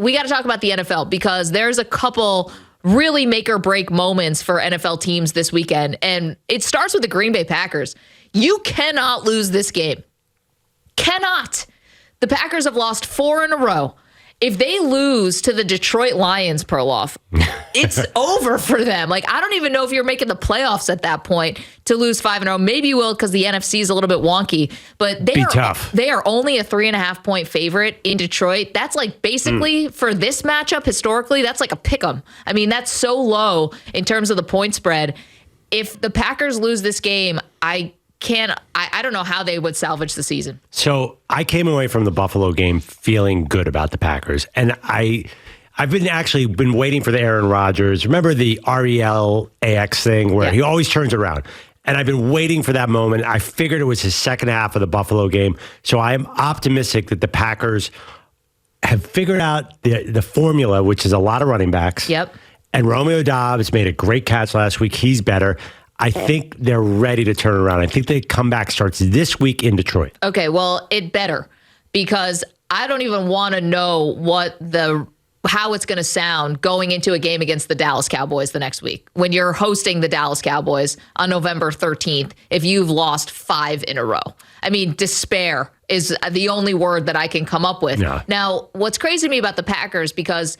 we got to talk about the NFL because there's a couple really make or break moments for NFL teams this weekend. And it starts with the Green Bay Packers. You cannot lose this game. Cannot. The Packers have lost 4 in a row. If they lose to the Detroit Lions, Perloff, it's over for them. Like, I don't even know if you're making the playoffs at that point to lose 5 in a row. Maybe you will because the NFC is a little bit wonky. But they are only a 3.5-point favorite in Detroit. That's like basically for this matchup historically, that's like a pick 'em. I mean, that's so low in terms of the point spread. If the Packers lose this game, I don't know how they would salvage the season. So I came away from the Buffalo game feeling good about the Packers. And I've been waiting for the Aaron Rodgers. Remember the RELAX thing where he always turns around? And I've been waiting for that moment. I figured it was his second half of the Buffalo game. So I am optimistic that the Packers have figured out the formula, which is a lot of running backs. Yep. And Romeo Doubs made a great catch last week. He's better. I think they're ready to turn around. I think the comeback starts this week in Detroit. Okay, well, it better because I don't even want to know how it's going to sound going into a game against the Dallas Cowboys the next week when you're hosting the Dallas Cowboys on November 13th if you've lost 5 in a row. I mean, despair is the only word that I can come up with. Yeah. Now, what's crazy to me about the Packers, because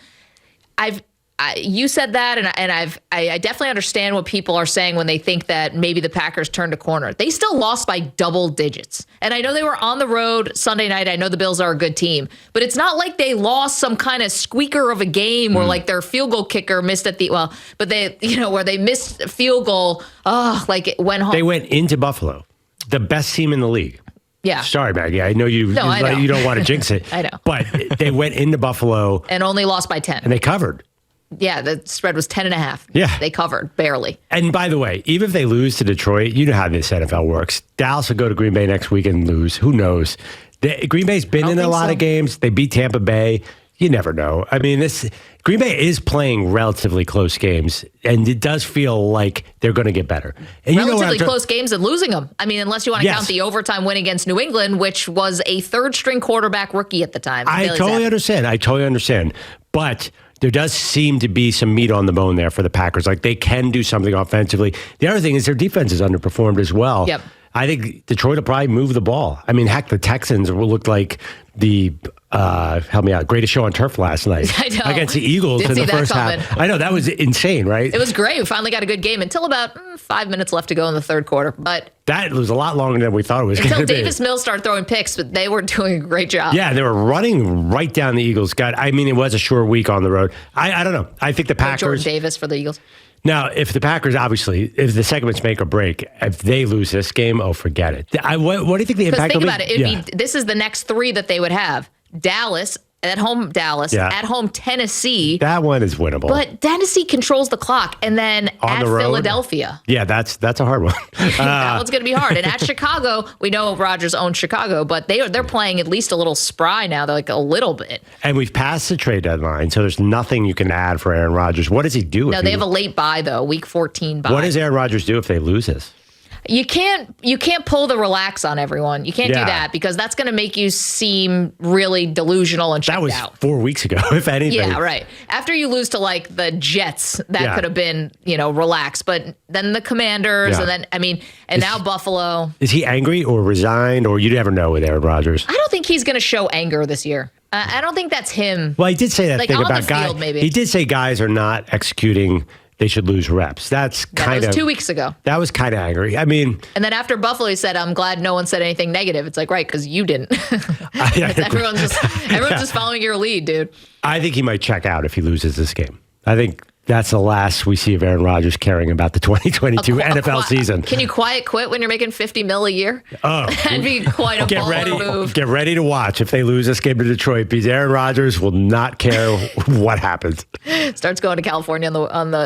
you said that, and I definitely understand what people are saying when they think that maybe the Packers turned a corner. They still lost by double digits. And I know they were on the road Sunday night. I know the Bills are a good team. But it's not like they lost some kind of squeaker of a game where like their field goal kicker missed but they, where they missed a field goal. Like it went home. They went into Buffalo, the best team in the league. Yeah. Sorry, Maggie. I know you don't want to jinx it. I know. But they went into Buffalo. And only lost by 10. And they covered. Yeah, the spread was 10.5. Yeah. They covered, barely. And by the way, even if they lose to Detroit, you know how this NFL works. Dallas will go to Green Bay next week and lose. Who knows? Green Bay's been in a lot of games. They beat Tampa Bay. You never know. I mean, Green Bay is playing relatively close games, and it does feel like they're going to get better. And relatively close games and losing them. I mean, unless you want to count the overtime win against New England, which was a third-string quarterback rookie at the time. I totally understand. But there does seem to be some meat on the bone there for the Packers. Like, they can do something offensively. The other thing is their defense is underperformed as well. Yep. I think Detroit will probably move the ball. I mean, heck, the Texans looked like the help me out, greatest show on turf last night against the Eagles in the first half. I know, that was insane, right? It was great. We finally got a good game until about 5 minutes left to go in the third quarter. But that was a lot longer than we thought it was going to be. Until Davis Mills started throwing picks, but they were doing a great job. Yeah, they were running right down the Eagles' gut. I mean, it was a short week on the road. I don't know. I think the Packers... Jordan Davis for the Eagles. Now, if the Packers, obviously, if the segments make or break, if they lose this game, forget it. What do you think the impact will be? Because think about it. This is the next 3 that they would have. Dallas, at home Tennessee. That one is winnable. But Tennessee controls the clock. And then at Philadelphia. Yeah, that's a hard one. That one's going to be hard. And at Chicago, we know Rodgers owns Chicago, but they're playing at least a little spry now. They're like a little bit. And we've passed the trade deadline, so there's nothing you can add for Aaron Rodgers. What does he do? No, they have a late bye, though, week 14 bye. What does Aaron Rodgers do if they lose this? You can't pull the relax on everyone. You can't do that because that's going to make you seem really delusional and checked out. That was 4 weeks ago, if anything. Yeah, right. After you lose to like the Jets, that could have been, relaxed. But then the Commanders, and then now Buffalo. Is he angry or resigned, or you never know with Aaron Rodgers? I don't think he's going to show anger this year. I don't think that's him. Well, he did say that thing about guys. Maybe. He did say guys are not executing. They should lose reps. That was 2 weeks ago. That was kind of angry. I mean, and then after Buffalo, he said, "I'm glad no one said anything negative." It's like, right, because you didn't. Everyone's just following your lead, dude. I think he might check out if he loses this game. I think that's the last we see of Aaron Rodgers caring about the 2022 NFL season. Can you quiet quit when you're making $50 million a year? Oh, that'd be quite a baller move. Get ready to watch if they lose this game to Detroit, because Aaron Rodgers will not care what happens. Starts going to California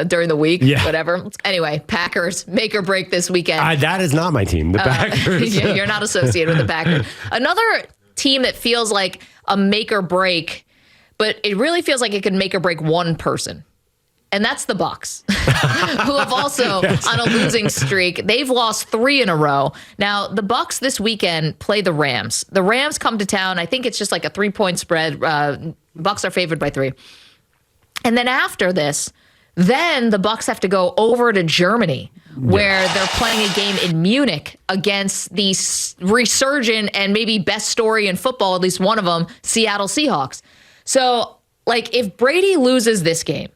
during the week, whatever. Anyway, Packers make or break this weekend. That is not my team. The Packers. You're not associated with the Packers. Another team that feels like a make or break, but it really feels like it could make or break one person. And that's the Bucs, who have also on a losing streak. They've lost 3 in a row. Now, the Bucs this weekend play the Rams. The Rams come to town. I think it's just like a 3-point spread. Bucs are favored by 3. And then after this, then the Bucs have to go over to Germany, where they're playing a game in Munich against the resurgent and maybe best story in football, at least one of them, Seattle Seahawks. So, like, if Brady loses this game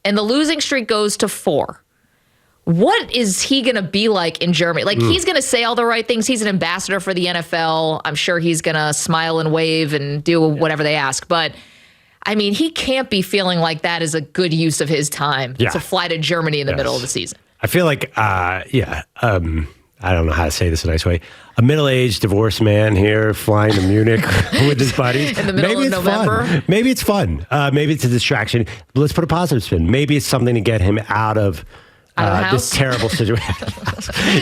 and the losing streak goes to 4, what is he going to be like in Germany? Like, he's going to say all the right things. He's an ambassador for the NFL. I'm sure he's going to smile and wave and do whatever they ask. But, I mean, he can't be feeling like that is a good use of his time to fly to Germany in the middle of the season. I feel like, I don't know how to say this in a nice way. A middle-aged divorced man here flying to Munich with his buddies. In the middle of November. Fun. Maybe it's fun. Maybe it's a distraction. Let's put a positive spin. Maybe it's something to get him out of this terrible situation.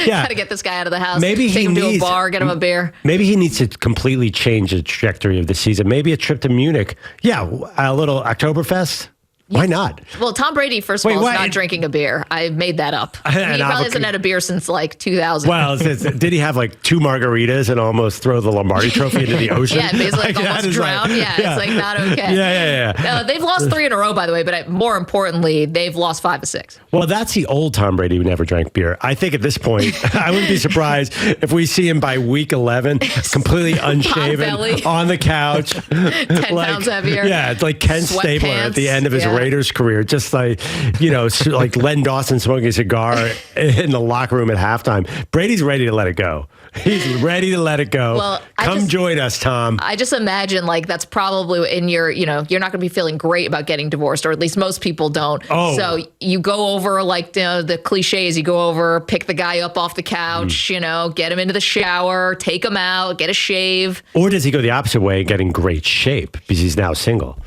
Got to get this guy out of the house. Maybe take him to a bar, get him a beer. Maybe he needs to completely change the trajectory of the season. Maybe a trip to Munich. Yeah, a little Oktoberfest. Why not? Well, Tom Brady, first of all, is not drinking a beer. I made that up. He probably hasn't had a beer since like 2000. Well, did he have like 2 margaritas and almost throw the Lombardi trophy into the ocean? Yeah, basically almost drowned. It's like not okay. Yeah. They've lost 3 in a row, by the way, but more importantly, they've lost 5 of 6. Well, that's the old Tom Brady who never drank beer. I think at this point, I wouldn't be surprised if we see him by week 11, completely unshaven, on the couch. 10 pounds heavier. Yeah, it's like Ken Stabler at the end of his Raiders career. Just like, like Len Dawson smoking a cigar in the locker room at halftime. Brady's ready to let it go. He's ready to let it go. Well, Come join us, Tom. I just imagine like that's probably in your, you're not going to be feeling great about getting divorced, or at least most people don't. Oh. So you go over like the cliches, you go over, pick the guy up off the couch, get him into the shower, take him out, get a shave. Or does he go the opposite way and get in great shape because he's now single?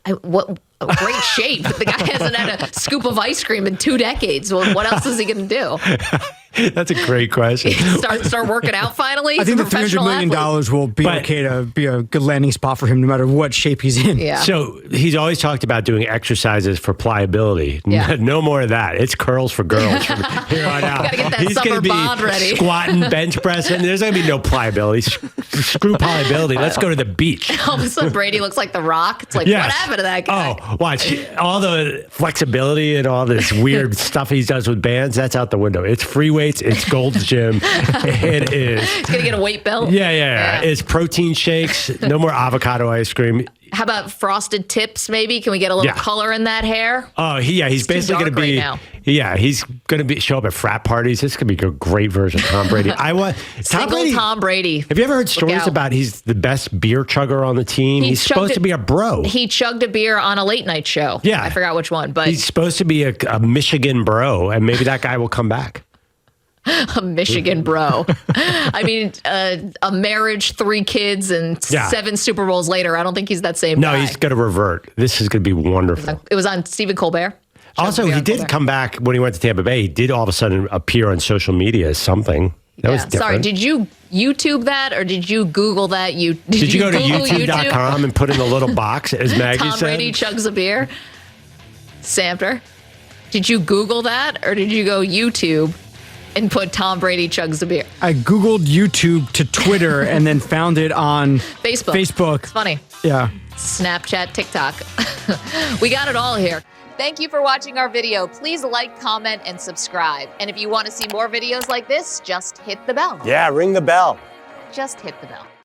Great shape. The guy hasn't had a scoop of ice cream in 2 decades. Well, what else is he going to do? That's a great question. Start working out finally? I think the $300 million will be okay to be a good landing spot for him no matter what shape he's in. Yeah. So he's always talked about doing exercises for pliability. Yeah. No more of that. It's curls for girls from here on out. Gotta get that He's summer going to bod be ready. squatting, bench pressing. There's going to be no pliability. Screw pliability. Let's go to the beach. All of a sudden, Brady looks like The Rock. It's like, what happened to that guy? Oh, watch. All the flexibility and all this weird stuff he does with bands, that's out the window. It's free weights. It's Gold's Gym. It is. He's going to get a weight belt. Yeah. It's protein shakes. No more avocado ice cream. How about frosted tips, maybe? Can we get a little color in that hair? Oh, he's basically going to be. Right now. Yeah, he's going to show up at frat parties. This could be a great version of Tom Brady. Tom Brady. Have you ever heard stories about he's the best beer chugger on the team? He's supposed to be a bro. He chugged a beer on a late night show. Yeah. I forgot which one, but he's supposed to be a Michigan bro, and maybe that guy will come back. A Michigan bro. I mean, a marriage, 3 kids, and 7 Super Bowls later. I don't think he's that same guy. No, he's going to revert. This is going to be wonderful. It was on Stephen Colbert. Also, he did come back when he went to Tampa Bay. He did all of a sudden appear on social media as something. That was different. Sorry, did you YouTube that or did you Google that? Did you go to YouTube.com and put in the little box, as Maggie said? Tom Brady chugs a beer? Samter, did you Google that or did you go YouTube and put Tom Brady chugs a beer? I Googled YouTube to Twitter and then found it on Facebook. It's funny. Yeah. Snapchat, TikTok. We got it all here. Thank you for watching our video. Please like, comment, and subscribe. And if you want to see more videos like this, just hit the bell. Yeah, ring the bell. Just hit the bell.